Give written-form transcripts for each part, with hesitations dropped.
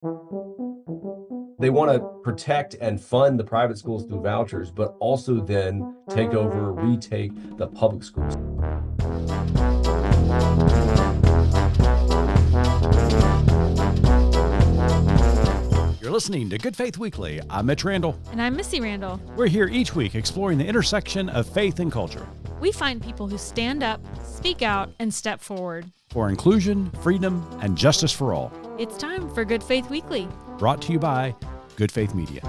They want to protect and fund the private schools through vouchers, but also then take over, retake the public schools. You're listening to Good Faith Weekly. I'm Mitch Randall. And I'm Missy Randall. We're here each week exploring the intersection of faith and culture We find people who stand up, speak out, and step forward. for inclusion, freedom, and justice for all. It's time for Good Faith Weekly. Brought to you by Good Faith Media.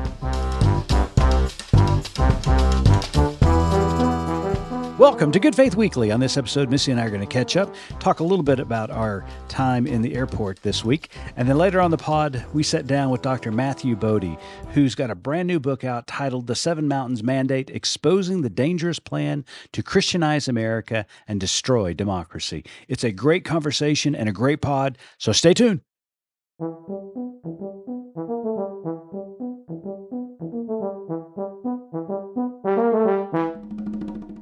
Welcome to Good Faith Weekly. On this episode, Missy and I are going to catch up, talk a little bit about our time in the airport this week. And then later on the pod, we sat down with Dr. Matthew Boedy, who's got a brand new book out titled The Seven Mountains Mandate, Exposing the Dangerous Plan to Christianize America and Destroy Democracy. It's a great conversation and a great pod, so stay tuned.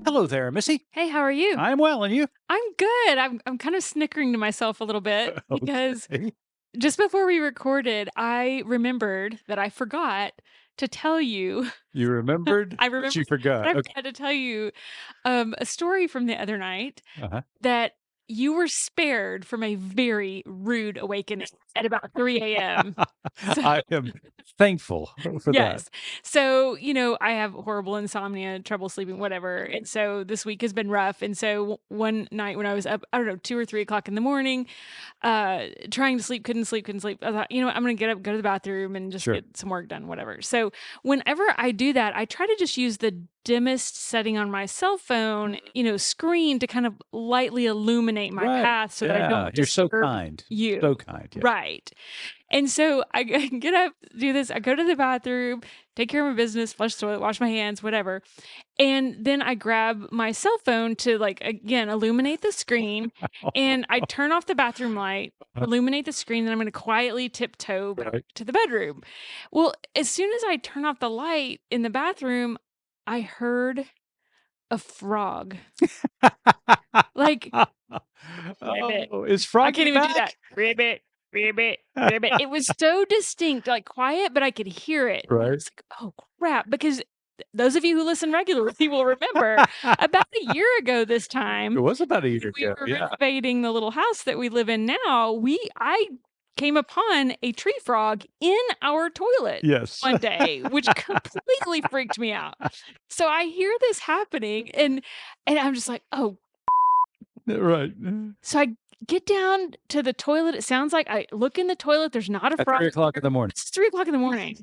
Hello there, Missy. Hey, how are you? I'm well, and you? I'm good. I'm kind of snickering to myself a little bit because Okay. just before we recorded, I remembered that I forgot to tell you. You remembered? I But you remembered forgot. that I Okay. forgot to tell you a story from the other night Uh-huh. that you were spared from a very rude awakening at about 3 a.m. So, I am thankful for that. yes. So, I have horrible insomnia, trouble sleeping, whatever. And so this week has been rough. And so one night when I was up, I don't know, 2 or 3 o'clock in the morning, trying to sleep, couldn't sleep. I thought, I'm going to get up, go to the bathroom and just Sure. get some work done, whatever. So whenever I do that, I try to just use the dimmest setting on my cell phone, screen to kind of lightly illuminate my Right. path so that I Yeah. don't You're so disturb kind. you. So kind. Yeah. Right. And so I get up, do this. I go to the bathroom, take care of my business, flush the toilet, wash my hands, whatever. And then I grab my cell phone to, again, illuminate the screen. And I turn off the bathroom light, illuminate the screen, then I'm going to quietly tiptoe back Right. to the bedroom. Well, as soon as I turn off the light in the bathroom, I heard a frog. Like, ribbit. Oh, is I Froggy can't even do back? that. Ribbit, ribbit, ribbit. It was so distinct, like quiet, but I could hear it. And I Right. was like, oh crap. Because those of you who listen regularly will remember about a year ago this It time, was about a year when we ago. were Yeah. renovating the little house that we live in now, I came upon a tree frog in our toilet Yes. one day, which completely freaked me out. So I hear this happening and I'm just like, oh. Right. So I get down to the toilet. It sounds like I look in the toilet. There's not a At frog. 3 o'clock in the morning. It's 3 o'clock in the morning.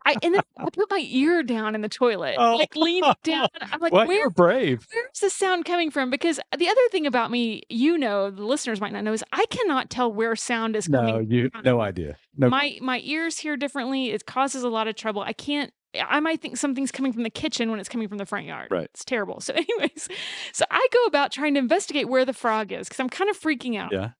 And then I put my ear down in the toilet, Oh. leaning down. I'm like, Well, you were brave. where's the sound coming from? Because the other thing about me, the listeners might not know, is I cannot tell where sound is No, coming from. no idea. No. My ears hear differently. It causes a lot of trouble. I might think something's coming from the kitchen when it's coming from the front yard. Right. It's terrible. So anyways, so I go about trying to investigate where the frog is because I'm kind of freaking out. Yeah.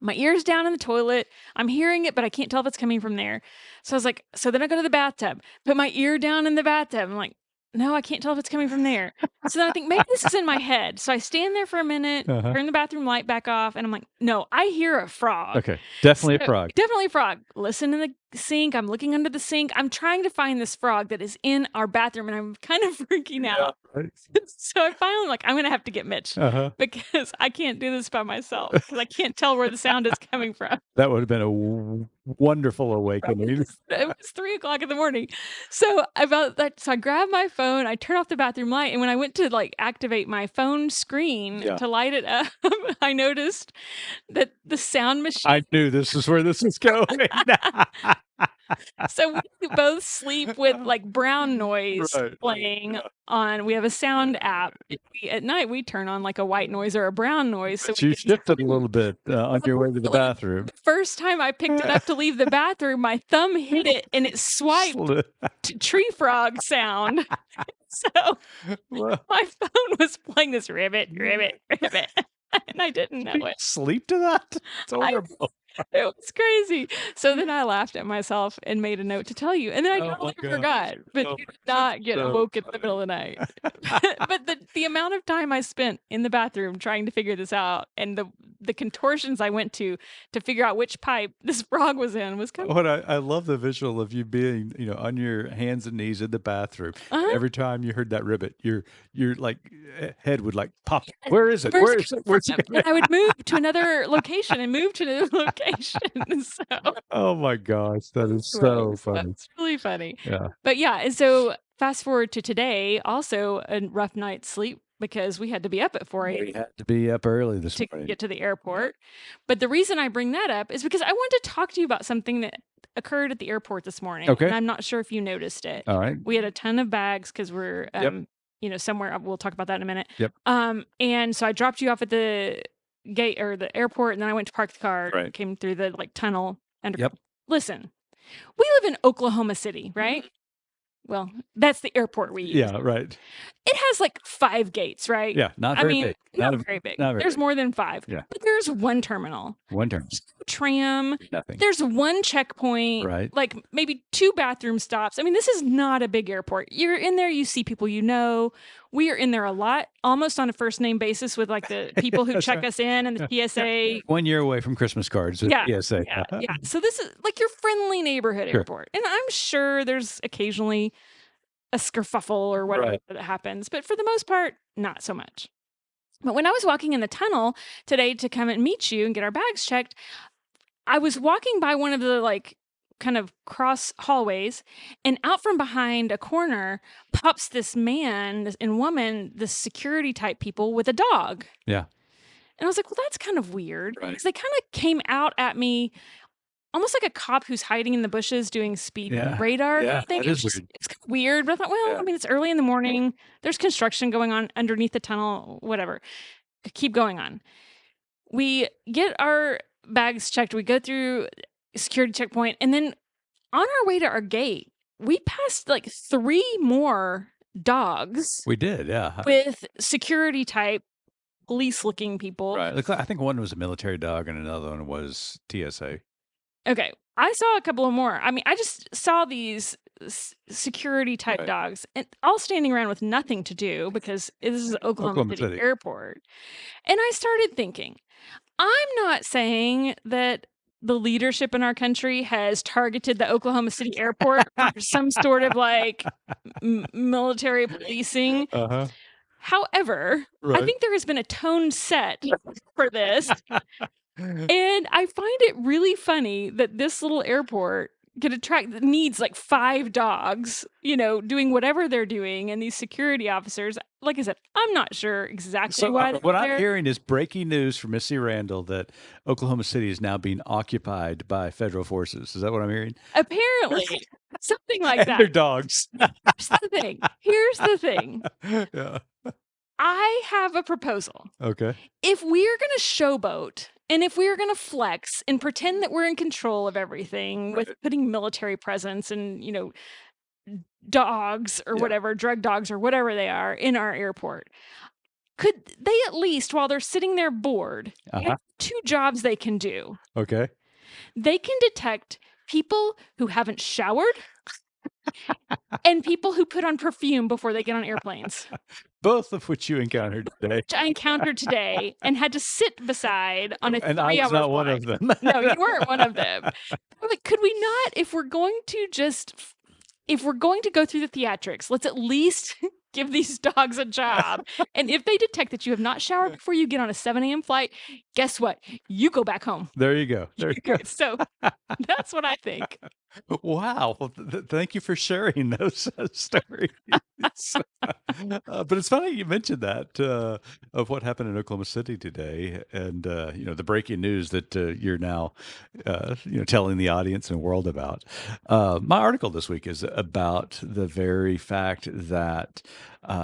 My ear's down in the toilet. I'm hearing it, but I can't tell if it's coming from there. So I was like, so then I go to the bathtub, put my ear down in the bathtub. I'm like, no, I can't tell if it's coming from there. So then I think maybe this is in my head. So I stand there for a minute, Uh-huh. turn the bathroom light back off, and I'm like, no, I hear a frog. Okay. Definitely a So, frog. Definitely a frog. Listen in the sink. I'm looking under the sink. I'm trying to find this frog that is in our bathroom, and I'm kind of freaking out. Right. So I finally I'm going to have to get Mitch Uh-huh. because I can't do this by myself because I can't tell where the sound is coming from. That would have been a wonderful awakening. It was 3 o'clock in the morning. So I grabbed my phone, I turned off the bathroom light, and when I went to activate my phone screen Yeah. to light it up, I noticed that the sound machine. I knew this is where this is going. So we both sleep with brown noise Right. playing on. We have a sound app. At night we turn on a white noise or a brown noise. So But you shifted a little bit on your way to the bathroom. first time I picked it up to leave the bathroom, my thumb hit it and it swiped to tree frog sound. So Well, my phone was playing this ribbit, ribbit, ribbit. And I didn't know you it. sleep to that? It's I horrible. It was crazy. So then I laughed at myself and made a note to tell you, and then I Oh my totally God. forgot, but Oh you my did not get so woke in the middle of the night. But the amount of time I spent in the bathroom trying to figure this out and the contortions I went to figure out which pipe this frog was in was kind of What I love the visual of you being, on your hands and knees in the bathroom. And uh-huh. every time you heard that ribbit, your like head would like pop. Yes. Where is it? Where's Where it is it? coming Where's it from? coming? And I would move to another location and move to another location. So Oh my gosh, that is so gross. funny. That's really funny. Yeah. But yeah, and so fast forward to today, also a rough night's sleep because we had to be up at 4 a.m. We had to be up early this to morning. get to the airport. But the reason I bring that up is because I wanted to talk to you about something that occurred at the airport this morning. Okay. And I'm not sure if you noticed it. All right. We had a ton of bags because we're Yep. somewhere. We'll talk about that in a minute. Yep. And so I dropped you off at the gate or the airport, and then I went to park the car, Right. came through the tunnel under. Yep. Listen, we live in Oklahoma City, right? Well, that's the airport we use. Yeah, right. It has like 5 gates, right? Yeah, not I very mean, big. not very big. not very There's big. more than 5. Yeah. But there's one terminal, One term. tram. Nothing. There's one checkpoint, Right. like maybe 2 bathroom stops. I mean, this is not a big airport. You're in there, you see people you know. We are in there a lot, almost on a first name basis with like the people who That's check right. us in and the TSA. 1 year away from Christmas cards with Yeah, PSA. Yeah. So this is like your friendly neighborhood Sure. airport. And I'm sure there's occasionally a skerfuffle or whatever Right. that happens, but for the most part, not so much. But when I was walking in the tunnel today to come and meet you and get our bags checked, I was walking by one of the kind of cross hallways, and out from behind a corner pops this man and woman, this security type people with a dog. Yeah. And I was like, well, that's kind of weird. Right. Because they kind of came out at me almost like a cop who's hiding in the bushes doing speed radar Yeah, thing. that is weird. It's kind of weird, but I thought, well, Yeah. I mean, it's early in the morning. There's construction going on underneath the tunnel, whatever. Keep going on. We get our bags checked. We go through security checkpoint, and then on our way to our gate, we passed like 3 more dogs We did, yeah. with security type police looking people. Right. Looks like, I think one was a military dog and another one was TSA. Okay. I saw a couple of more. I mean, I just saw these security type Right. dogs and all standing around with nothing to do because this is Oklahoma City Airport. And I started thinking, I'm not saying that the leadership in our country has targeted the Oklahoma City Airport for some sort of like military policing. Uh-huh. However, I think there has been a tone set for this. And I find it really funny that this little airport needs like 5 dogs, doing whatever they're doing. And these security officers, like I said, I'm not sure exactly why. What I'm hearing is breaking news from Missy Randall that Oklahoma City is now being occupied by federal forces. Is that what I'm hearing? Apparently, something like that. They're dogs. Here's the thing. Yeah. I have a proposal. Okay. If we're going to showboat and if we're going to flex and pretend that we're in control of everything with putting military presence and, dogs or whatever, drug dogs or whatever they are in our airport, could they at least, while they're sitting there bored, have 2 jobs they can do? Okay. They can detect people who haven't showered and people who put on perfume before they get on airplanes. Both of which you encountered today. Which I encountered today and had to sit beside on a 3-hour And I was not one of them. No, you weren't one of them. I'm like, could we not, if we're going to go through the theatrics, let's at least give these dogs a job. And if they detect that you have not showered before you get on a 7 a.m. flight, guess what? You go back home. There you go. There you go. So that's what I think. Wow. Well, thank you for sharing those stories. But it's funny you mentioned that of what happened in Oklahoma City today, and the breaking news that you're now telling the audience and world about. My article this week is about the very fact that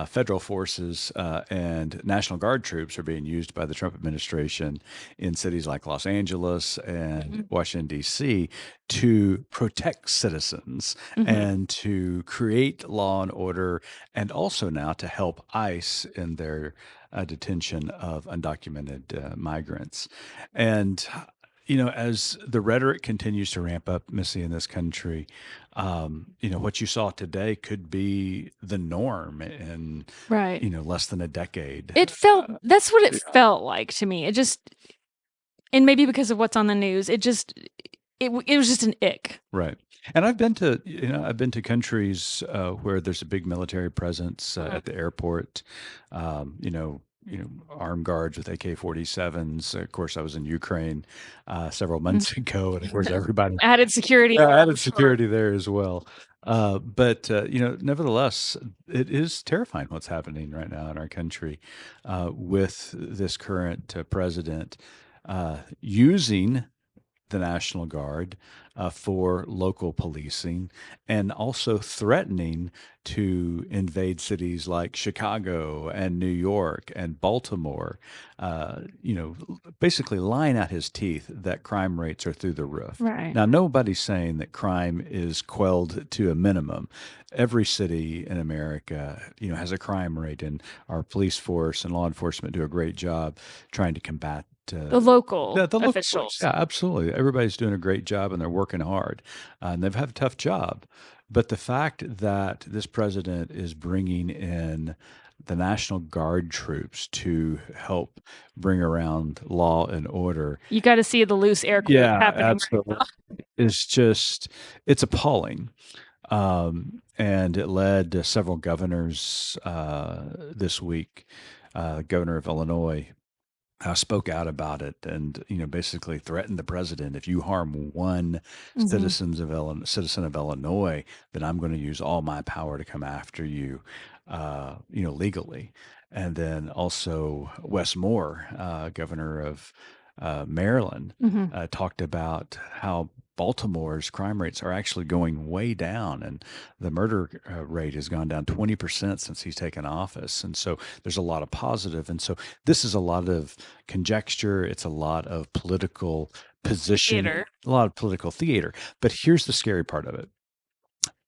federal forces and National Guard troops are being used by the Trump administration in cities like Los Angeles and Washington, D.C. to protect citizens and to create law and order, and also now to help ICE in their detention of undocumented migrants. And as the rhetoric continues to ramp up, Missy, in this country, what you saw today could be the norm in, Right. less than a decade. That's what it felt like to me. It just, and maybe because of what's on the news, it was just an ick. Right. And I've been to countries where there's a big military presence at the airport. Armed guards with AK-47s. Of course, I was in Ukraine several months ago, and of course, everybody Added security. added security there as well. But nevertheless, it is terrifying what's happening right now in our country with this current president using the National Guard for local policing and also threatening to invade cities like Chicago and New York and Baltimore, basically lying out his teeth that crime rates are through the roof. Right. Now, nobody's saying that crime is quelled to a minimum. Every city in America, has a crime rate, and our police force and law enforcement do a great job trying to combat the local the local officials. folks. Yeah, absolutely. Everybody's doing a great job and they're working hard, and they've had a tough job. But the fact that this president is bringing in the National Guard troops to help bring around law and order. You got to see the loose air quotes happening. Absolutely. It's appalling. And it led to several governors this week. Governor of Illinois spoke out about it and basically threatened the president. If you harm one citizen of Illinois, then I'm going to use all my power to come after you, legally. And then also Wes Moore, governor of Maryland, talked about how Baltimore's crime rates are actually going way down, and the murder rate has gone down 20% since he's taken office. And so there's a lot of positive. And so this is a lot of conjecture. It's a lot of political position, a lot of political theater. But here's the scary part of it.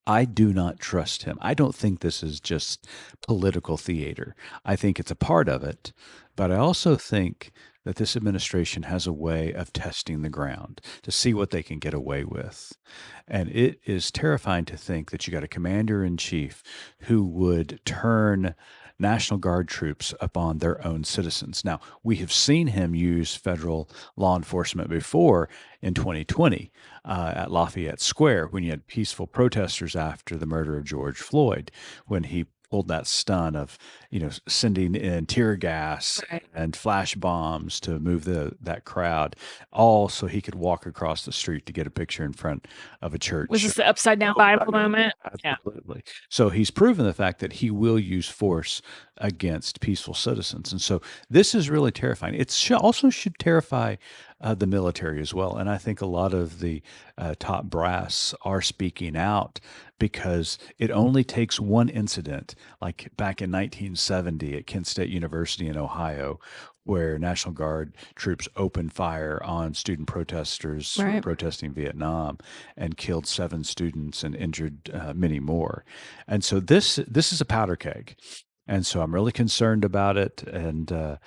I do not trust him. I don't think this is just political theater. I think it's a part of it, but I also think that this administration has a way of testing the ground to see what they can get away with. And it is terrifying to think that you got a commander in chief who would turn National Guard troops upon their own citizens. Now, we have seen him use federal law enforcement before in 2020 at Lafayette Square when you had peaceful protesters after the murder of George Floyd, when he pulled that stunt of, sending in tear gas and flash bombs to move that crowd, all so he could walk across the street to get a picture in front of a church. Was this the upside down Bible moment? Absolutely. Yeah. So he's proven the fact that he will use force against peaceful citizens. And so this is really terrifying. It also should terrify the military as well. And I think a lot of the top brass are speaking out because it only takes one incident, like back in 1970 at Kent State University in Ohio, where National Guard troops opened fire on student protesters protesting Vietnam and killed 7 students and injured many more. And so this is a powder keg. And so I'm really concerned about it. And,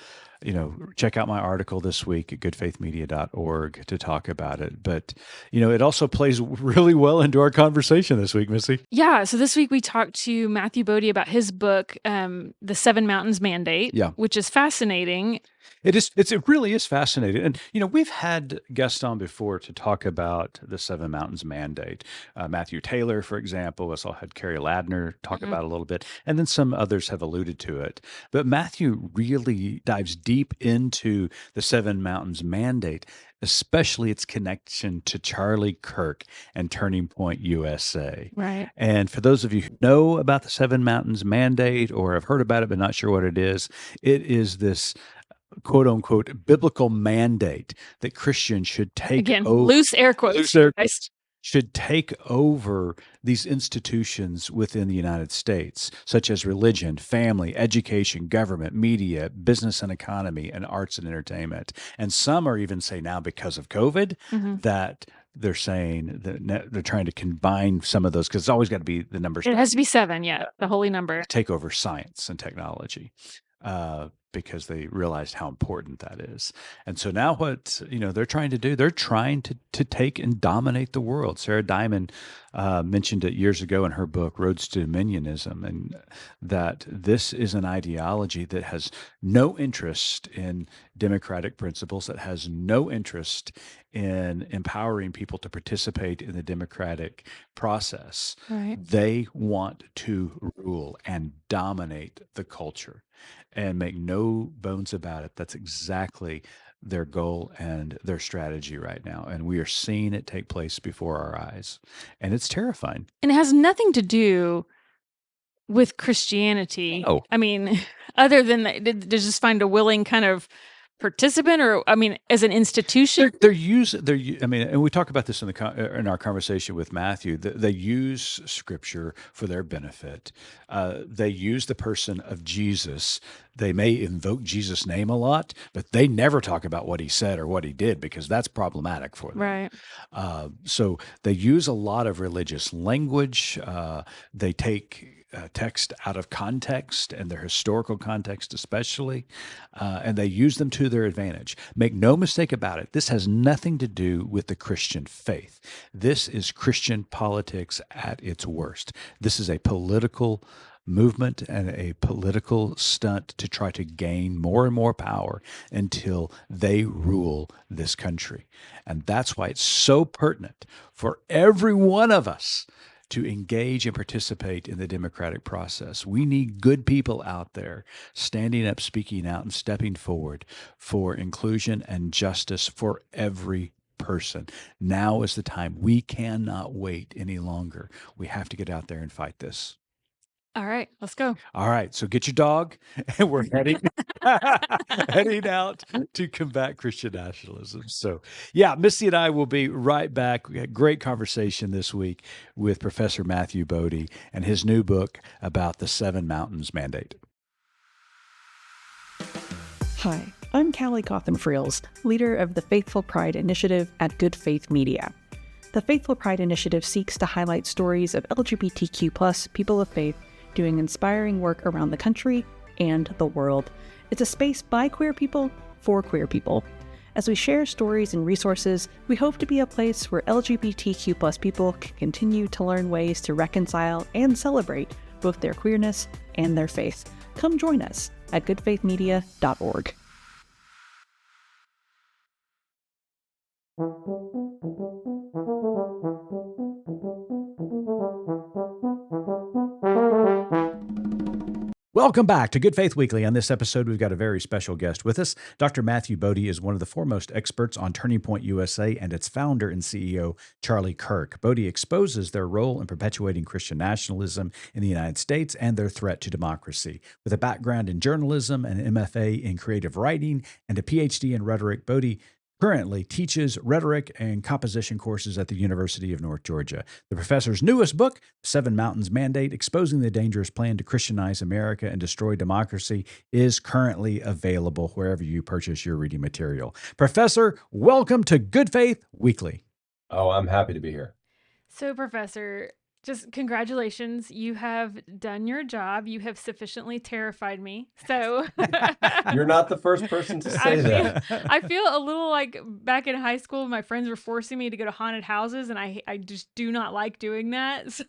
check out my article this week at goodfaithmedia.org to talk about it. But, it also plays really well into our conversation this week, Missy. Yeah. So this week we talked to Matthew Boedy about his book, The 7 Mountains Mandate, which is fascinating. It really is fascinating. And, we've had guests on before to talk about the 7 Mountains Mandate. Matthew Taylor, for example, we also had Carrie Ladner talk about it a little bit, and then some others have alluded to it. But Matthew really dives deep into the 7 Mountains Mandate, especially its connection to Charlie Kirk and Turning Point USA. Right. And for those of you who know about the 7 Mountains Mandate or have heard about it but not sure what it is this quote unquote biblical mandate that Christians should take over. Loose air quotes. Should take over these institutions within the United States, such as religion, family, education, government, media, business and economy, and arts and entertainment. And some are even say now because of COVID that they're saying that they're trying to combine some of those, because it's always got to be the numbers. It has to be 7, the holy number. Take over science and technology. because they realized how important that is. And so now what, they're trying to do, they're trying to take and dominate the world. Sarah Diamond mentioned it years ago in her book, Roads to Dominionism, and that this is an ideology that has no interest in democratic principles, that has no interest in empowering people to participate in the democratic process. Right. They want to rule and dominate the culture, and make no bones about it. That's exactly their goal and their strategy right now. And we are seeing it take place before our eyes. And it's terrifying. And it has nothing to do with Christianity. Oh, I mean, other than that, to just find a willing kind of participant, or I mean, as an institution. I mean, and we talk about this in our conversation with Matthew. They use Scripture for their benefit. They use the person of Jesus. They may invoke Jesus' name a lot, but they never talk about what he said or what he did, because that's problematic for them. Right. So they use a lot of religious language. They take text out of context, and their historical context especially, and they use them to their advantage. Make no mistake about it, this has nothing to do with the Christian faith. This is Christian politics at its worst. This is a political movement and a political stunt to try to gain more and more power until they rule this country. And that's why it's so pertinent for every one of us to engage and participate in the democratic process. We need good people out there standing up, speaking out, and stepping forward for inclusion and justice for every person. Now is the time. We cannot wait any longer. We have to get out there and fight this. All right, let's go. All right, so get your dog, and we're heading out to combat Christian nationalism. So, yeah, Missy and I will be right back. We had a great conversation this week with Professor Matthew Boedy and his new book about the Seven Mountains Mandate. Hi, I'm Callie Cotham-Friels, leader of the Faithful Pride Initiative at Good Faith Media. The Faithful Pride Initiative seeks to highlight stories of LGBTQ+ people of faith doing inspiring work around the country and the world. It's a space by queer people for queer people. As we share stories and resources, we hope to be a place where LGBTQ+ people can continue to learn ways to reconcile and celebrate both their queerness and their faith. Come join us at goodfaithmedia.org. Welcome back to Good Faith Weekly. On this episode, we've got a very special guest with us. Dr. Matthew Boedy is one of the foremost experts on Turning Point USA and its founder and CEO, Charlie Kirk. Boedy exposes their role in perpetuating Christian nationalism in the United States and their threat to democracy. With a background in journalism, an MFA in creative writing, and a PhD in rhetoric, Boedy currently teaches rhetoric and composition courses at the University of North Georgia. The professor's newest book, Seven Mountains Mandate, Exposing the Dangerous Plan to Christianize America and Destroy Democracy, is currently available wherever you purchase your reading material. Professor, welcome to Good Faith Weekly. Oh, I'm happy to be here. So, Professor, just congratulations. You have done your job. You have sufficiently terrified me. So You're not the first person to say that. I feel a little like back in high school, my friends were forcing me to go to haunted houses, and I just do not like doing that. So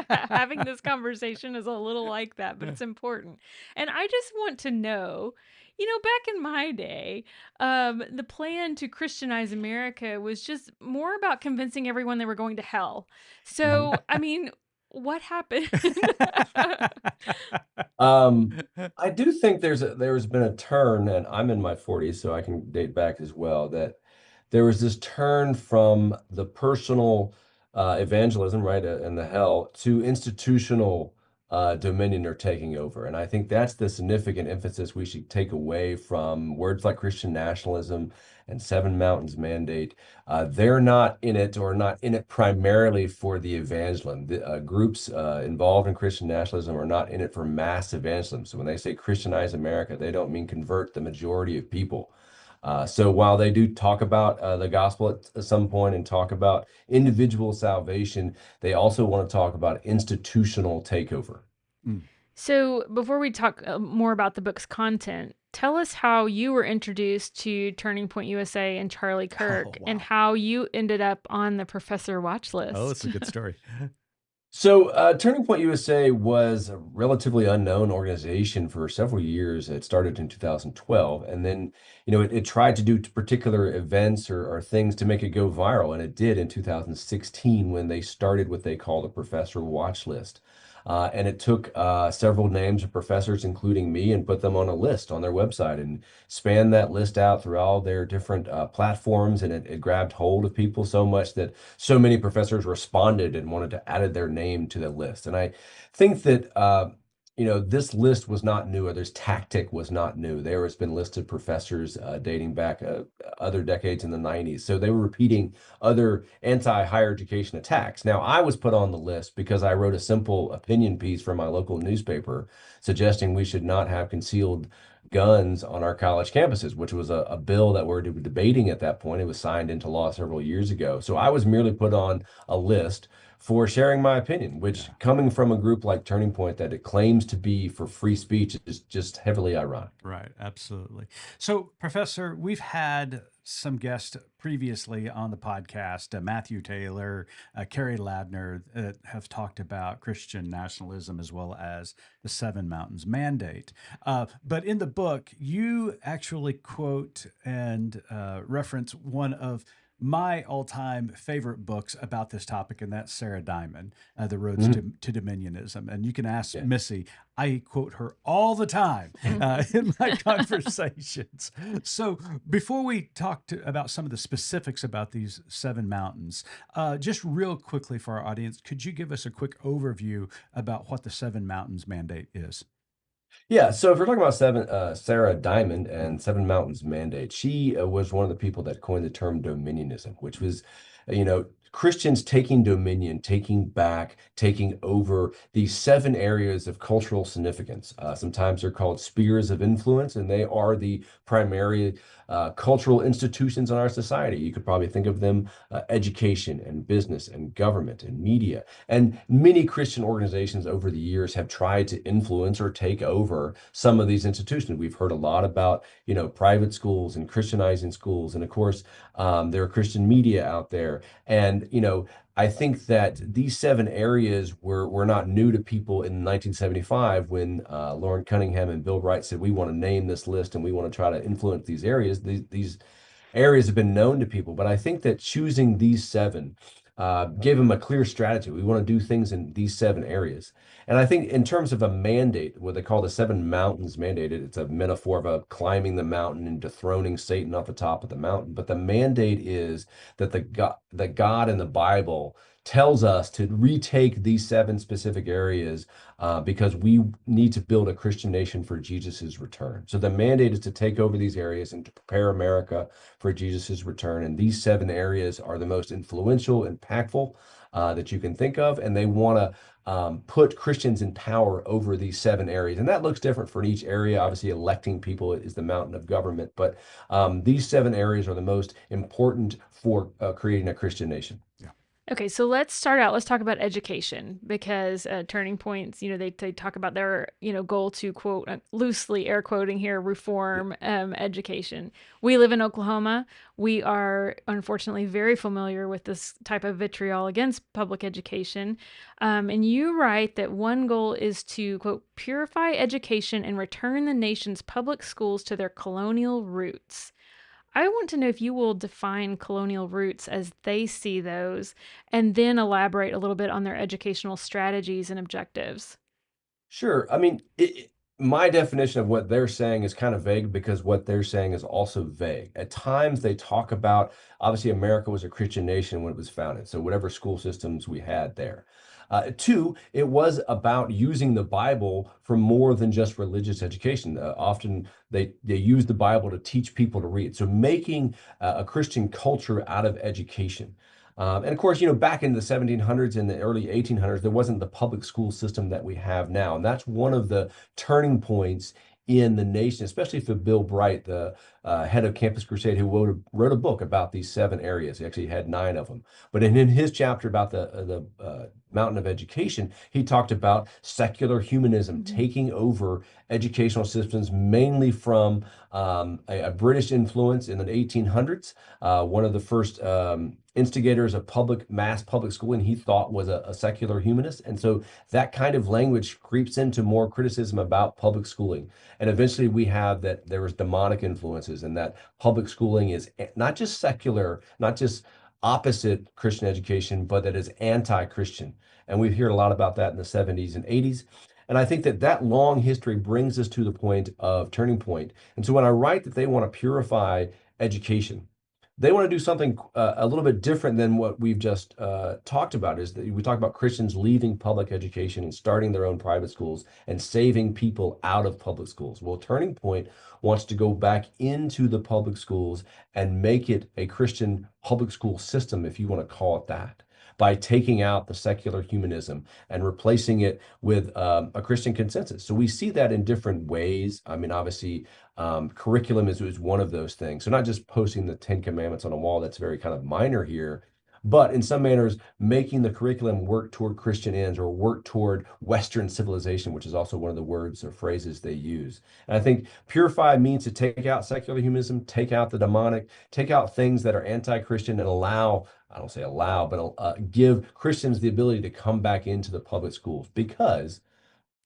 having this conversation is a little like that, but it's important. And I just want to know, back in my day, the plan to Christianize America was just more about convincing everyone they were going to hell. So, I mean, what happened? I do think there's been a turn, and I'm in my 40s, so I can date back as well, that there was this turn from the personal evangelism, right, and the hell, to institutional dominion or taking over. And I think that's the significant emphasis we should take away from words like Christian nationalism and Seven Mountains Mandate. They're not in it, or not in it primarily for the evangelism. The groups involved in Christian nationalism are not in it for mass evangelism. So when they say Christianize America, they don't mean convert the majority of people. So while they do talk about the gospel at some point and talk about individual salvation, they also want to talk about institutional takeover. So before we talk more about the book's content, tell us how you were introduced to Turning Point USA and Charlie Oh, Kirk and wow. how you ended up on the professor watch Oh, it's list. a good story. So, Turning Point USA was a relatively unknown organization for several years. It started in 2012, and then, it tried to do particular events or things to make it go viral, and it did in 2016 when they started what they call the Professor Watch List. And it took several names of professors, including me, and put them on a list on their website and spanned that list out through all their different platforms. And it grabbed hold of people so much that so many professors responded and wanted to add their name to the list. And I think that this list was not new, or this tactic was not new. There has been listed professors dating back other decades in the 90s. So they were repeating other anti-higher education attacks. Now, I was put on the list because I wrote a simple opinion piece for my local newspaper suggesting we should not have concealed guns on our college campuses, which was a bill that we're debating at that point. It was signed into law several years ago. So I was merely put on a list for sharing my opinion, which Yeah. coming from a group like Turning Point that it claims to be for free speech is just heavily ironic. Right, absolutely. So, Professor, we've had some guests previously on the podcast, Matthew Taylor, Carrie Ladner, that have talked about Christian nationalism as well as the Seven Mountains Mandate. But in the book, you actually quote and reference one of my all-time favorite books about this topic, and that's Sarah Diamond, The Roads Mhm. to Dominionism. And you can ask Yeah. Missy, I quote her all the time in my conversations. So before we talk about some of the specifics about these seven mountains, just real quickly for our audience, could you give us a quick overview about what the Seven Mountains Mandate is? Yeah, so if we're talking about Sarah Diamond and Seven Mountains Mandate, she was one of the people that coined the term dominionism, which was, Christians taking dominion, taking back, taking over these seven areas of cultural significance. Sometimes they're called spheres of influence, and they are the primary cultural institutions in our society. You could probably think of them education and business and government and media. And many Christian organizations over the years have tried to influence or take over some of these institutions. We've heard a lot about, private schools and Christianizing schools. And of course, there are Christian media out there. And, I think that these seven areas were not new to people in 1975 when Lauren Cunningham and Bill Wright said, we want to name this list and we want to try to influence these areas. These areas have been known to people, but I think that choosing these seven gave them a clear strategy. We want to do things in these seven areas. And I think in terms of a mandate, what they call the seven mountains mandate, it's a metaphor of a climbing the mountain and dethroning Satan off the top of the mountain. But the mandate is that the God in the Bible tells us to retake these seven specific areas because we need to build a Christian nation for Jesus's return. So the mandate is to take over these areas and to prepare America for Jesus's return. And these seven areas are the most influential, impactful that you can think of. And they want to put Christians in power over these seven areas. And that looks different for each area. Obviously, electing people is the mountain of government. But these seven areas are the most important for creating a Christian nation. Okay, so let's start out. Let's talk about education because Turning Points, they talk about their, goal to quote, loosely air quoting here, reform education. We live in Oklahoma. We are unfortunately very familiar with this type of vitriol against public education. And you write that one goal is to, quote, purify education and return the nation's public schools to their colonial roots. I want to know if you will define colonial roots as they see those, and then elaborate a little bit on their educational strategies and objectives. Sure. I mean, my definition of what they're saying is kind of vague because what they're saying is also vague. At times, they talk about obviously America was a Christian nation when it was founded, so whatever school systems we had there. Two, it was about using the Bible for more than just religious education. Often they use the Bible to teach people to read. So making a Christian culture out of education. And of course, back in the 1700s and the early 1800s, there wasn't the public school system that we have now. And that's one of the turning points in the nation, especially for Bill Bright, the head of Campus Crusade, who wrote a book about these 7 areas. He actually had 9 of them. But in his chapter about the mountain of education, he talked about secular humanism Mhm. taking over educational systems, mainly from a British influence in the 1800s. One of the first instigators of mass public schooling he thought was a secular humanist. And so that kind of language creeps into more criticism about public schooling. And eventually we have that there was demonic influences and that public schooling is not just secular, not just opposite Christian education, but that is anti-Christian. And we've heard a lot about that in the 70s and 80s. And I think that that long history brings us to the point of turning point. And so when I write that they want to purify education, they want to do something a little bit different than what we've just talked about. Is that we talk about Christians leaving public education and starting their own private schools and saving people out of public schools. Well, Turning Point wants to go back into the public schools and make it a Christian public school system, if you want to call it that, by taking out the secular humanism and replacing it with a Christian consensus. So we see that in different ways. I mean, obviously, curriculum is one of those things. So not just posting the 10 Commandments on a wall, that's very kind of minor here, but in some manners, making the curriculum work toward Christian ends or work toward Western civilization, which is also one of the words or phrases they use. And I think purify means to take out secular humanism, take out the demonic, take out things that are anti-Christian and allow, I don't say allow, but give Christians the ability to come back into the public schools, because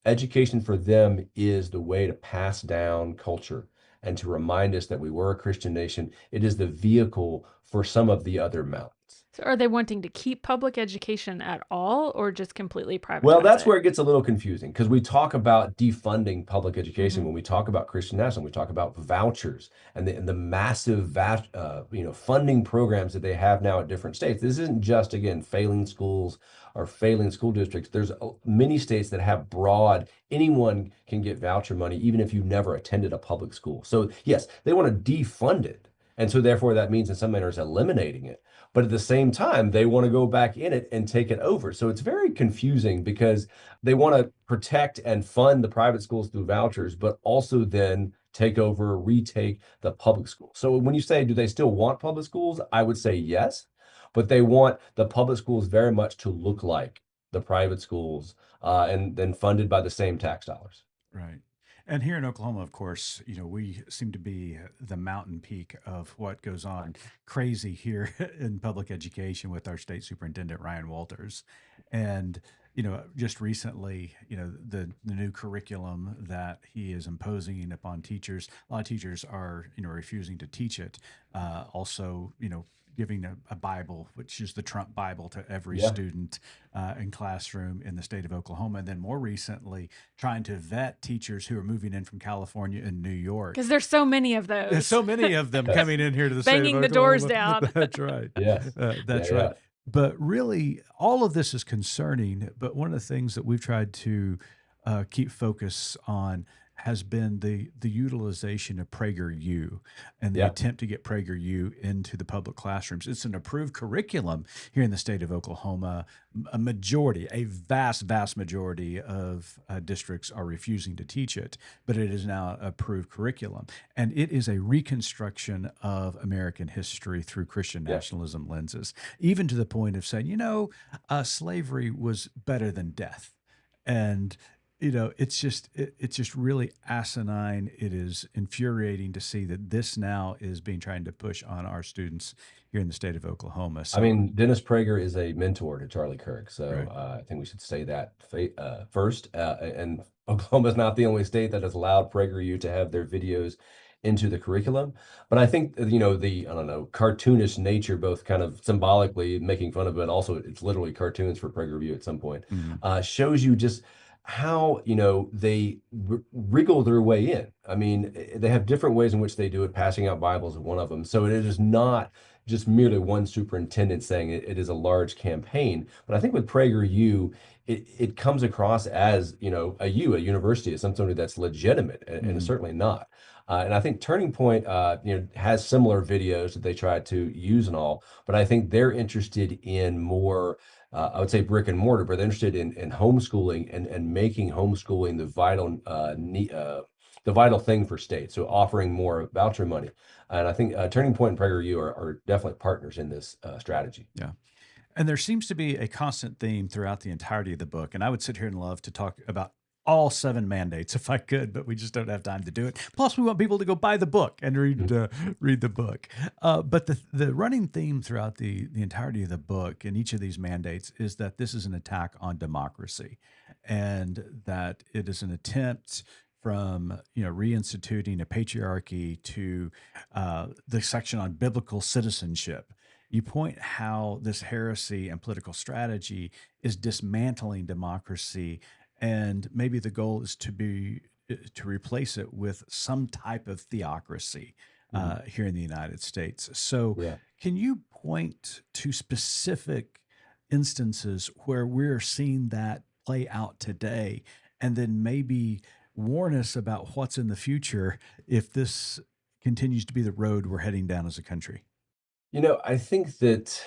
education for them is the way to pass down culture and to remind us that we were a Christian nation. It is the vehicle for some of the other mountains. So are they wanting to keep public education at all or just completely Well, privatize that's it? where it gets a little confusing because we talk about defunding public education Mhm. when we talk about Christian nationalism. We talk about vouchers and the massive funding programs that they have now at different states. This isn't just, again, failing schools or failing school districts. There's many states that have broad, anyone can get voucher money, even if you never attended a public school. So yes, they want to defund it. And so therefore that means in some manners eliminating it. But at the same time, they want to go back in it and take it over. So it's very confusing because they want to protect and fund the private schools through vouchers, but also then take over, retake the public schools. So when you say, do they still want public schools? I would say yes, but they want the public schools very much to look like the private schools and then funded by the same tax dollars. Right. And here in Oklahoma, of course, we seem to be the mountain peak of what goes on crazy here in public education with our state superintendent, Ryan Walters. And, just recently, the new curriculum that he is imposing upon teachers, a lot of teachers are, refusing to teach it. Also, giving a Bible, which is the Trump Bible, to every Yeah. student in classroom in the state of Oklahoma. And then more recently, trying to vet teachers who are moving in from California and New York. Because there's so many of There's those. so many of them coming in here to the state of Banging the doors Oklahoma. down. That's right. Yes. That's Yeah, right. yeah. But really, all of this is concerning. But one of the things that we've tried to keep focus on has been the utilization of PragerU and the Yeah. attempt to get PragerU into the public classrooms. It's an approved curriculum here in the state of Oklahoma. A vast majority of districts are refusing to teach it, but it is now an approved curriculum. And it is a reconstruction of American history through Christian Yeah. nationalism lenses, even to the point of saying, slavery was better than death. And it's just really asinine. It is infuriating to see that this now is being trying to push on our students here in the state of Oklahoma. I mean, Dennis Prager is a mentor to Charlie Kirk. So Right. I think we should say that first. And Oklahoma is not the only state that has allowed PragerU to have their videos into the curriculum. But I think, I don't know, cartoonish nature, both kind of symbolically making fun of it, also it's literally cartoons for PragerU at some point, Mhm. shows you just how, they wriggle their way in. I mean, they have different ways in which they do it. Passing out Bibles is one of them. So it is not just merely one superintendent saying it is a large campaign. But I think with PragerU, it comes across as, a university, as something that's legitimate, and it's Mhm. certainly not. And I think Turning Point, has similar videos that they try to use and all, but I think they're interested in more, I would say brick and mortar, but they're interested in homeschooling and making homeschooling the vital the vital thing for states. So offering more voucher money. And I think Turning Point and PragerU are definitely partners in this strategy. Yeah. And there seems to be a constant theme throughout the entirety of the book. And I would sit here and love to talk about all 7 mandates if I could, but we just don't have time to do it. Plus, we want people to go buy the book and read the book. But the running theme throughout the entirety of the book in each of these mandates is that this is an attack on democracy, and that it is an attempt from reinstituting a patriarchy to the section on biblical citizenship. You point how this heresy and political strategy is dismantling democracy, and maybe the goal is to replace it with some type of theocracy here in the United States. So, Yeah. can you point to specific instances where we're seeing that play out today, and then maybe warn us about what's in the future if this continues to be the road we're heading down as a country? I think that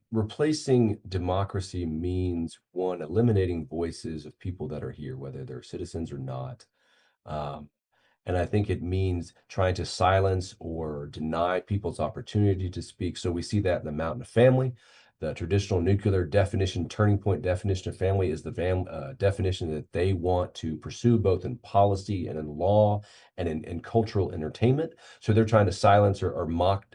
replacing democracy means one, eliminating voices of people that are here, whether they're citizens or not. Um, and I think it means trying to silence or deny people's opportunity to speak. So we see that in the Mountain of Family. The traditional nuclear definition, Turning Point definition of family is the definition that they want to pursue both in policy and in law and in cultural entertainment. So they're trying to silence or mock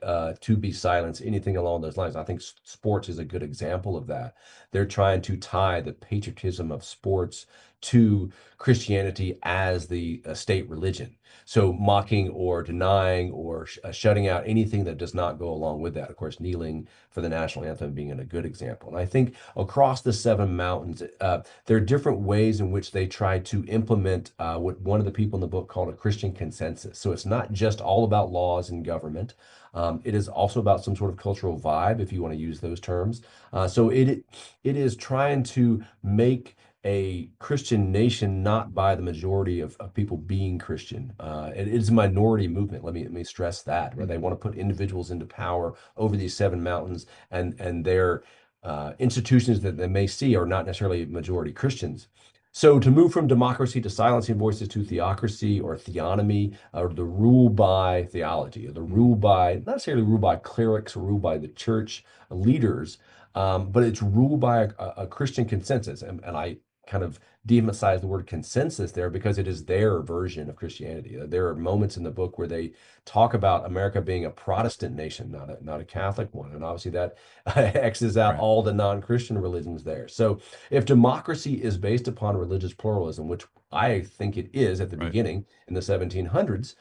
to be silenced, anything along those lines. I think sports is a good example of that. They're trying to tie the patriotism of sports to Christianity as the state religion. So mocking or denying or shutting out anything that does not go along with that. Of course, kneeling for the national anthem being a good example. And I think across the 7 mountains, there are different ways in which they try to implement what one of the people in the book called a Christian consensus. So it's not just all about laws and government. It is also about some sort of cultural vibe, if you want to use those terms. So it is trying to make a Christian nation not by the majority of people being Christian. It is a minority movement. Let me stress that, where they want to put individuals into power over these 7 mountains, and their institutions that they may see are not necessarily majority Christians. So to move from democracy to silencing voices to theocracy or theonomy, or the rule by theology, or the rule by, not necessarily rule by clerics or rule by the church leaders, but it's ruled by a Christian consensus. And I kind of de-emphasize the word consensus there because it is their version of Christianity. There are moments in the book where they talk about America being a Protestant nation, not a Catholic one. And obviously that X's out Right. all the non-Christian religions there. So if democracy is based upon religious pluralism, which I think it is at the Right. beginning in the 1700s,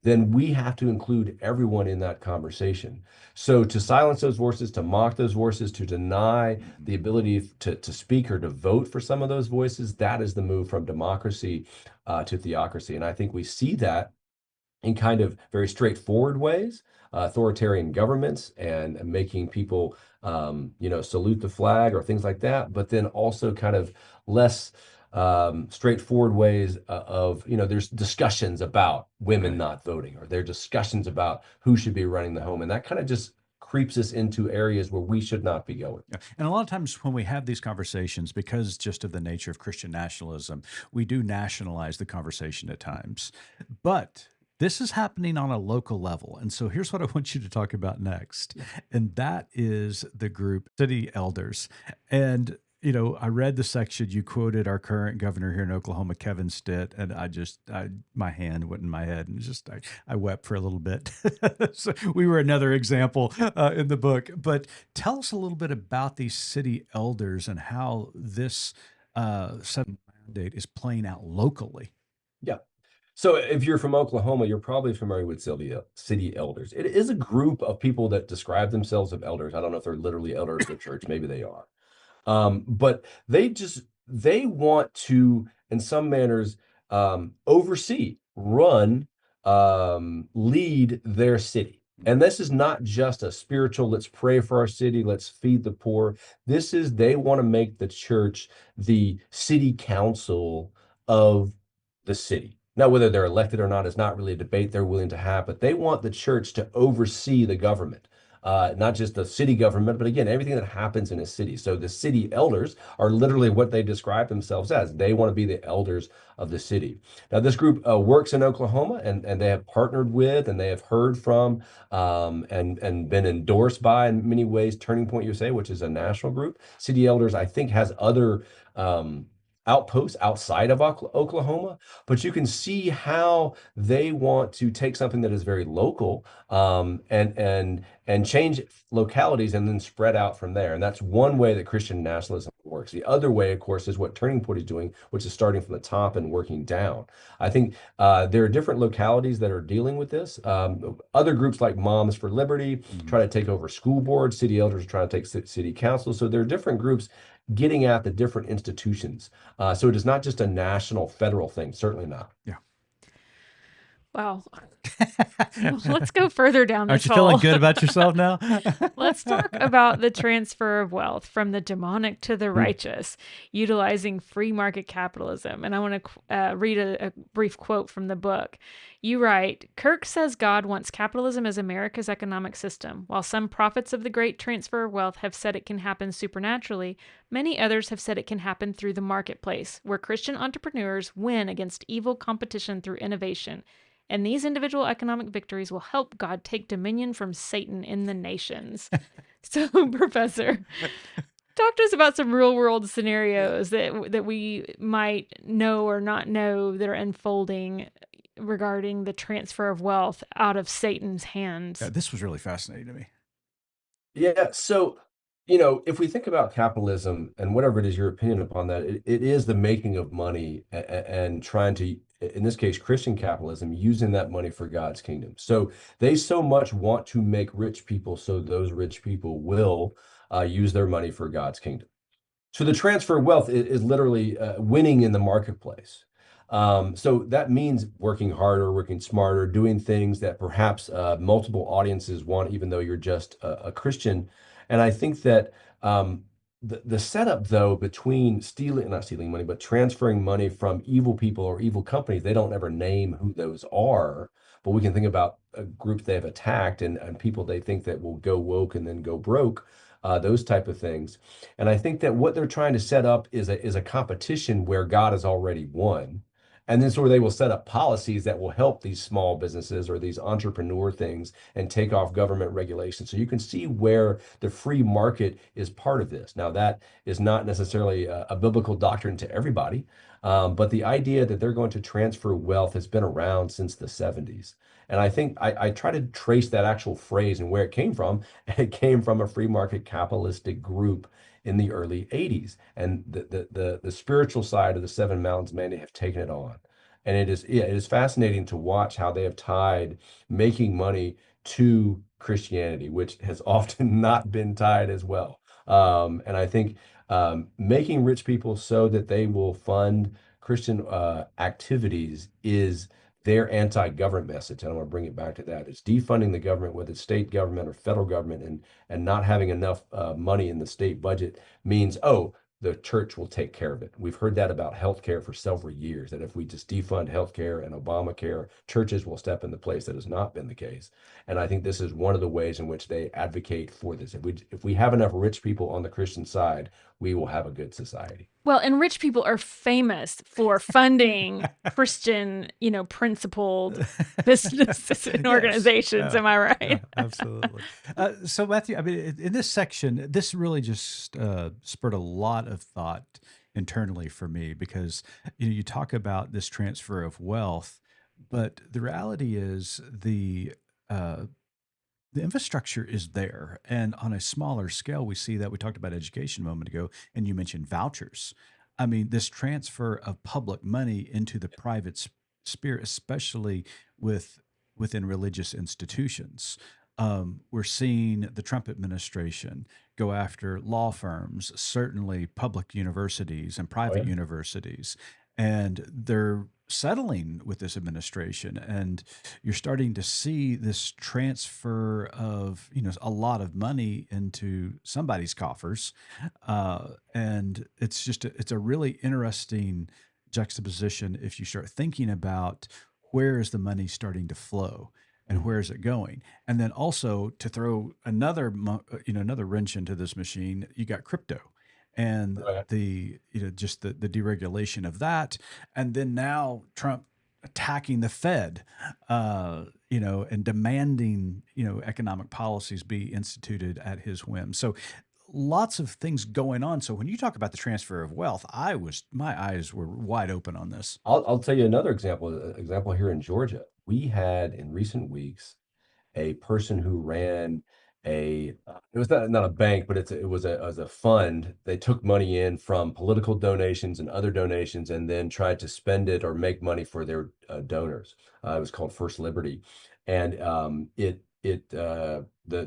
then we have to include everyone in that conversation. So to silence those voices, to mock those voices, to deny the ability to speak or to vote for some of those voices, that is the move from democracy to theocracy. And I think we see that in kind of very straightforward ways, authoritarian governments and making people, salute the flag or things like that. But then also kind of less straightforward ways of, there's discussions about women Right. not voting, or there are discussions about who should be running the home. And that kind of just creeps us into areas where we should not be going. Yeah. And a lot of times when we have these conversations, because just of the nature of Christian nationalism, we do nationalize the conversation at times. But this is happening on a local level. And so here's what I want you to talk about next. And that is the group City Elders. And I read the section you quoted our current governor here in Oklahoma, Kevin Stitt, and my hand went in my head, and I wept for a little bit. So we were another example in the book. But tell us a little bit about these city elders and how this seven mandate is playing out locally. Yeah. So if you're from Oklahoma, you're probably familiar with city elders. It is a group of people that describe themselves as elders. I don't know if they're literally elders of the church. Maybe they are. But they want to, in some manners, oversee, run, lead their city. And this is not just a spiritual, let's pray for our city, let's feed the poor. They want to make the church the city council of the city. Now, whether they're elected or not is not really a debate they're willing to have, but they want the church to oversee the government. not just the city government, but again, everything that happens in a city. So the city elders are literally what they describe themselves as. They want to be the elders of the city. Now, this group works in Oklahoma, and they have partnered with and they have heard from and been endorsed by, in many ways, Turning Point USA, which is a national group. City Elders, I think, has other outposts outside of Oklahoma, but you can see how they want to take something that is very local and change localities and then spread out from there. And that's one way that Christian nationalism works. The other way, of course, is what Turning Point is doing, which is starting from the top and working down. I think there are different localities that are dealing with this. Other groups like Moms for Liberty try to take over school boards. City elders are trying to take city council. So there are different groups getting at the different institutions. So it is not just a national federal thing, certainly not. Yeah. Wow. Let's go further down Aren't this you feeling hole. good about yourself now? Let's talk about the transfer of wealth from the demonic to the righteous, utilizing free market capitalism. And I want to read a brief quote from the book. You write, Kirk says God wants capitalism as America's economic system. While some prophets of the great transfer of wealth have said it can happen supernaturally, many others have said it can happen through the marketplace, where Christian entrepreneurs win against evil competition through innovation. And these individual economic victories will help God take dominion from Satan in the nations. So, Professor, talk to us about some real world scenarios that we might know or not know that are unfolding regarding the transfer of wealth out of Satan's hands. Yeah, this was really fascinating to me. Yeah. So, if we think about capitalism and whatever it is your opinion upon that, it is the making of money and trying to, in this case, Christian capitalism, using that money for God's kingdom. So they so much want to make rich people so those rich people will use their money for God's kingdom. So the transfer of wealth is literally winning in the marketplace. So that means working harder, working smarter, doing things that perhaps multiple audiences want, even though you're just a Christian. And I think that the setup, though, between not stealing money, but transferring money from evil people or evil companies, they don't ever name who those are, but we can think about a group they've attacked and people they think that will go woke and then go broke, those type of things. And I think that what they're trying to set up is a competition where God has already won. And then sort of they will set up policies that will help these small businesses or these entrepreneur things and take off government regulation. So you can see where the free market is part of this. Now, that is not necessarily a biblical doctrine to everybody, but the idea that they're going to transfer wealth has been around since the 70s. And I think I try to trace that actual phrase and where it came from. And it came from a free market capitalistic group in the early 80s. And the spiritual side of the Seven Mountains Mandate have taken it on. And it is fascinating to watch how they have tied making money to Christianity, which has often not been tied as well. And I think making rich people so that they will fund Christian activities is their anti-government message. And I want to bring it back to that. It's defunding the government, whether it's state government or federal government, and not having enough money in the state budget means, oh, the church will take care of it. We've heard that about healthcare for several years, that if we just defund healthcare and Obamacare, churches will step in the place. That has not been the case. And I think this is one of the ways in which they advocate for this. If we have enough rich people on the Christian side, we will have a good society. Well, and rich people are famous for funding Christian, principled businesses and organizations. Am I right? Yeah, absolutely. So, Matthew, I mean, in this section, this really just spurred a lot of thought internally for me because you talk about this transfer of wealth, but the reality is the infrastructure is there. And on a smaller scale, we see that we talked about education a moment ago, and you mentioned vouchers. I mean, this transfer of public money into the private sphere, especially within religious institutions. We're seeing the Trump administration go after law firms, certainly public universities and Oh, private yeah. universities, and they're settling with this administration. And you're starting to see this transfer of a lot of money into somebody's coffers, and it's a really interesting juxtaposition if you start thinking about where is the money starting to flow. and where is it going? And then also to throw another wrench into this machine, you got crypto and Right. just the deregulation of that. And then now Trump attacking the Fed, and demanding, economic policies be instituted at his whim. So lots of things going on. So when you talk about the transfer of wealth, my eyes were wide open on this. I'll tell you another example here in Georgia. We had in recent weeks a person who ran it was not a bank, but it was a fund. They took money in from political donations and other donations and then tried to spend it or make money for their donors. It was called First Liberty. And the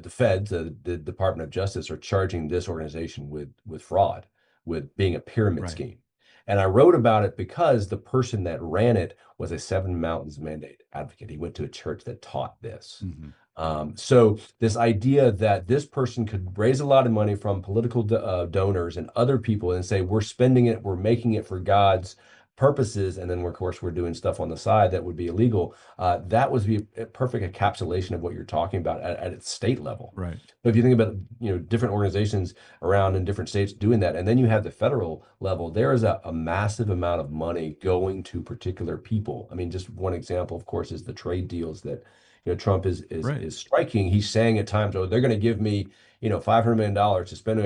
feds, the Department of Justice, are charging this organization with fraud, with being a pyramid Right. scheme. And I wrote about it because the person that ran it was a Seven Mountains Mandate advocate. He went to a church that taught this. Hmm. So this idea that this person could raise a lot of money from political donors and other people and say, we're spending it, we're making it for God's purposes, and then of course we're doing stuff on the side that would be illegal. That was the perfect encapsulation of what you're talking about at its state level. Right. But if you think about different organizations around in different states doing that, and then you have the federal level, there is a massive amount of money going to particular people. I mean, just one example, of course, is the trade deals that Trump Right. is striking. He's saying at times, "Oh, they're going to give me $500 million to spend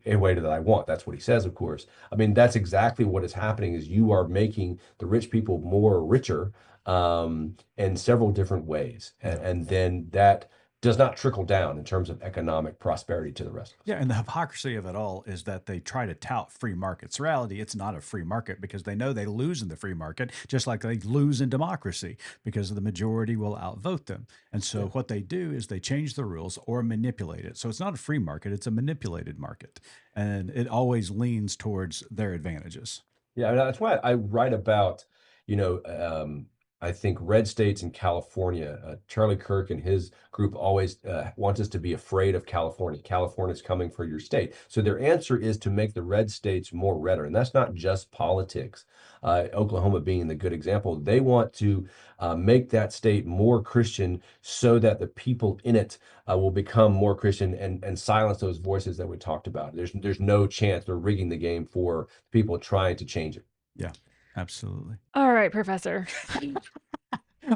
any way that I want." That's what he says, of course. I mean, that's exactly what is happening. Is you are making the rich people more richer in several different ways, Yeah. and then that does not trickle down in terms of economic prosperity to the rest of us. Yeah, and the hypocrisy of it all is that they try to tout free markets. In reality, it's not a free market because they know they lose in the free market, just like they lose in democracy because the majority will outvote them. And so Yeah. what they do is they change the rules or manipulate it. So it's not a free market, it's a manipulated market. And it always leans towards their advantages. Yeah, and that's why I write about, you know, I think red states in California. Charlie Kirk and his group always wants us to be afraid of California. California's coming for your state. So their answer is to make the red states more redder, and that's not just politics. Oklahoma being the good example, they want to make that state more Christian so that the people in it will become more Christian and silence those voices that we talked about. There's no chance they're rigging the game for people trying to change it. Yeah, absolutely. All right, Professor.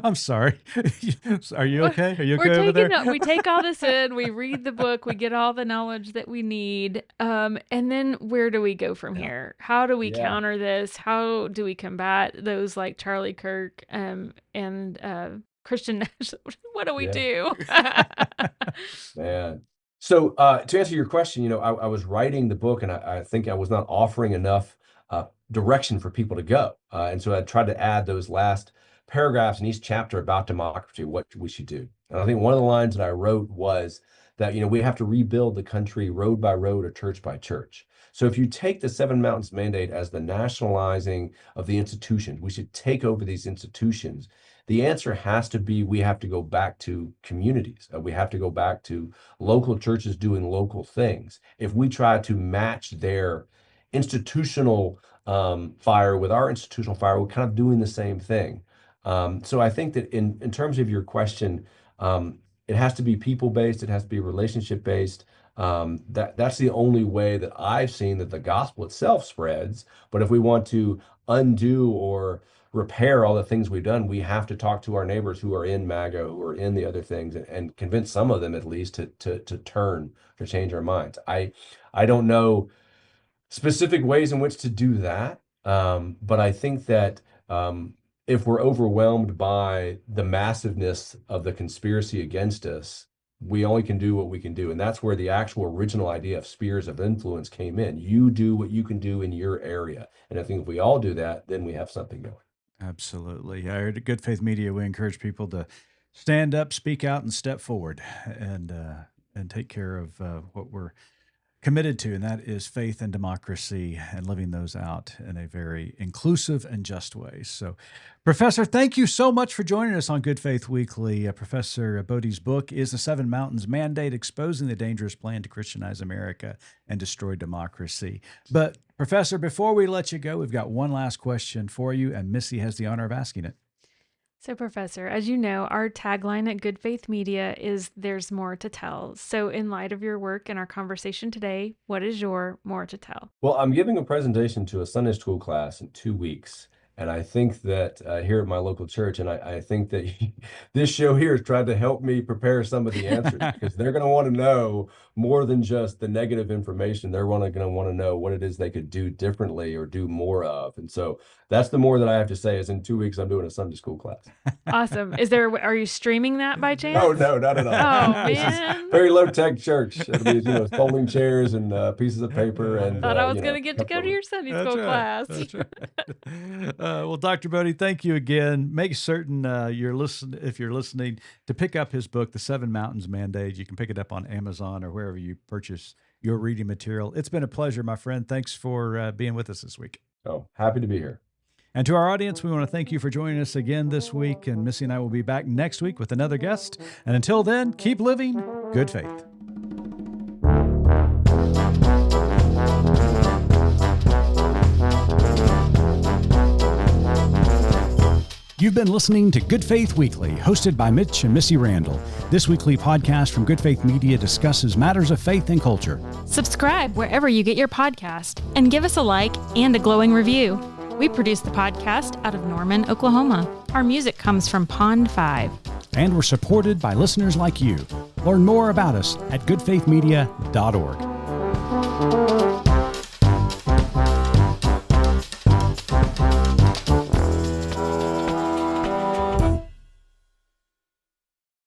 I'm sorry. Are you We're okay? Are you we're okay over there? we take all this in, we read the book, we get all the knowledge that we need, and then where do we go from Yeah. here? How do we Yeah. counter this? How do we combat those like Charlie Kirk and Christian Nash? What do we Yeah. do? Man. So to answer your question, I was writing the book and I think I was not offering enough direction for people to go. And so I tried to add those last paragraphs in each chapter about democracy, what we should do. And I think one of the lines that I wrote was that, we have to rebuild the country road by road or church by church. So if you take the Seven Mountains Mandate as the nationalizing of the institutions, we should take over these institutions. The answer has to be we have to go back to communities. We have to go back to local churches doing local things. If we try to match their institutional fire with our institutional fire, we're kind of doing the same thing. So I think that in terms of your question, it has to be people based. It has to be relationship based. That's the only way that I've seen that the gospel itself spreads. But if we want to undo or repair all the things we've done, we have to talk to our neighbors who are in MAGA, who are in the other things, and convince some of them at least to turn, to change our minds. I don't know specific ways in which to do that. But I think that if we're overwhelmed by the massiveness of the conspiracy against us, we only can do what we can do. And that's where the actual original idea of spheres of influence came in. You do what you can do in your area. And I think if we all do that, then we have something going. Absolutely. At Good Faith Media, we encourage people to stand up, speak out, and step forward, and take care of what we're committed to, and that is faith and democracy and living those out in a very inclusive and just way. So, Professor, thank you so much for joining us on Good Faith Weekly. Professor Boedy's book is The Seven Mountains Mandate, Exposing the Dangerous Plan to Christianize America and Destroy Democracy. But, Professor, before we let you go, we've got one last question for you, and Missy has the honor of asking it. So, Professor, as you know, our tagline at Good Faith Media is "There's more to tell." So, in light of your work and our conversation today, what is your more to tell? Well, I'm giving a presentation to a Sunday school class in 2 weeks. And I think that here at my local church, and I think that this show here has tried to help me prepare some of the answers because they're going to want to know more than just the negative information. They're going to want to know what it is they could do differently or do more of. And so that's the more that I have to say is in 2 weeks, I'm doing a Sunday school class. Awesome. Are you streaming that by chance? No, not at all. Oh, This is man. very low tech church. It'll be, folding chairs and pieces of paper and, Thought I was going to get to go to your Sunday school class. That's right. Well, Dr. Boedy, thank you again. Make certain if you're listening, to pick up his book, The Seven Mountains Mandate. You can pick it up on Amazon or wherever you purchase your reading material. It's been a pleasure, my friend. Thanks for being with us this week. Oh, happy to be here. And to our audience, we want to thank you for joining us again this week. And Missy and I will be back next week with another guest. And until then, keep living good faith. You've been listening to Good Faith Weekly, hosted by Mitch and Missy Randall. This weekly podcast from Good Faith Media discusses matters of faith and culture. Subscribe wherever you get your podcast and give us a like and a glowing review. We produce the podcast out of Norman, Oklahoma. Our music comes from Pond 5. And we're supported by listeners like you. Learn more about us at goodfaithmedia.org.